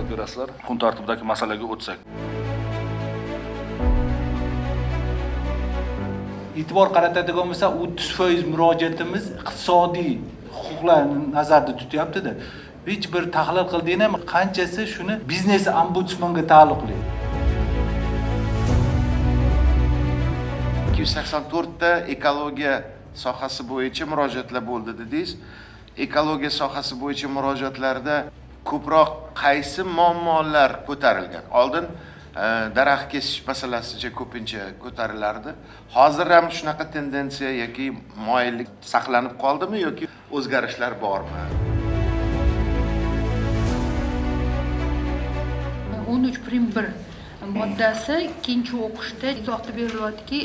yordam berasizlar. Kun tartibidagi masalaga o'tsak. E'tibor qaratadigan bo'lsa, 30% murojaatimiz iqtisodiy huquqlarni nazarda tutyapti-da. Hech bir tahlil qildingizmi, qanchasi shuni biznes ombudsmanga taalluqli? 284 ta ekologiya sohasi bo'yicha murojaatlar bo'ldi dedingiz. Ekologiya sohasi bo'yicha murojaatlarda ko'proq qaysi muammolar ko'tarilgan? Oldin daraxt kesish masalasicha ko'pincha ko'tarilardi. Hozir ham shunaqa tendensiya yoki moyillik saqlanib qoldimi yoki o'zgarishlar bormi? 13.1 moddasi ikkinchi o'qishda izohda berilyaptiki,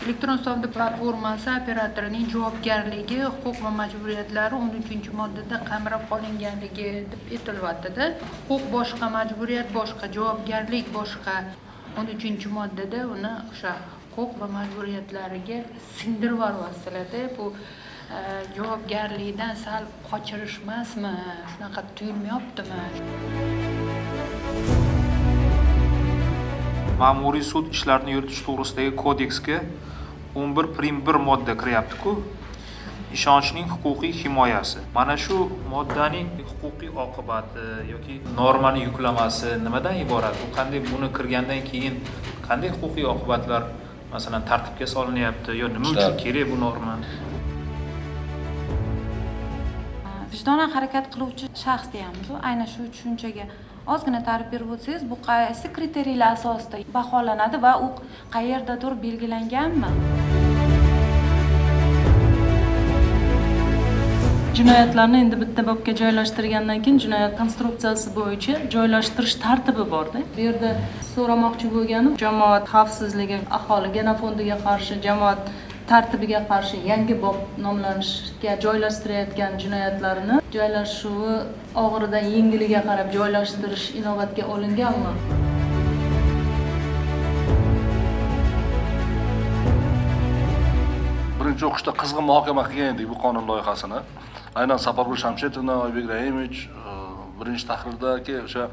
elektron savdo platformasi operatorining javobgarligi, huquq va majburiyatlari 13-moddada qamrab olinganligi deb aytilyapti-da. Huquq boshqa, majburiyat boshqa, javobgarlik boshqa. 13-moddada uni o'sha huquq va majburiyatlariga singdirib yuboryapsizlar-da. Bu javobgarlikdan sal qochirish emasmi? Shunaqa tuyulmayaptimi? Ma'muriy sud ishlarini yuritish to'g'risidagi kodeksga 11.1 modda kiryapti-ku, ishonchning huquqiy himoyasi. Mana shu moddaning huquqiy oqibati yoki normani yuklamasi nimadan iborat? U qanday, buni kirgandan keyin qanday huquqiy oqibatlar masalan tartibga solinyapti yo nima uchun kerak bu norma? Vijdonan harakat qiluvchi shaxs deyamiz, aynan shu tushunchaga ozgina ta'rif berib o'tsangiz, bu qaysi kriteriyalar asosida baholanadi va u qayerdadir belgilanganmi? Jinoyatlarni endi bitta bobga joylashtirgandan keyin jinoyat konstruksiyasi bo'yicha joylashtirish tartibi bor-da. Bu yerda so'ramoqchi bo'lganim, jamoat xavfsizligi, aholi genofondiga qarshi, jamoat tartibiga qarshi yangi bob nomlanishga joylashtirayotgan jinoyatlarni joylashuvi og'iridan yengiliga qarab joylashtirish inobatga olinganmi? Birinchi o'qishda qizg'in muhokama qilgan edik bu qonun loyihasini. Aynan Sapargul Shamshetovna, Oybek Rahimovich birinchi tahrirdagi o'sha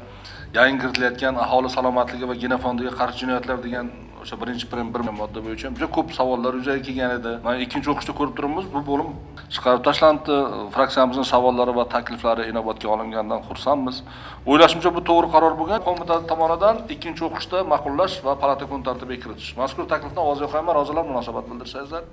yangi kiritilayotgan aholi salomatligi va genofondiga qarshi jinoyatlar degan o'sha birinchi bir modda bo'yicha juda ko'p savollar yuzaga kelgan edi. Mana ikkinchi o'qishda ko'rib turibmiz, bu bo'lim chiqarib tashlandi. Fraksiyamizning savollari va takliflari inobatga olingandan xursandmiz. O'ylashimcha bu to'g'ri qaror bo'lgan. Qo'mita tomonidan ikkinchi o'qishda ma'qullash va palata kun tartibiga kiritish. Mazkur taklifdan ovoz yo'qayman, rozilar munosabat bildirsangizlar.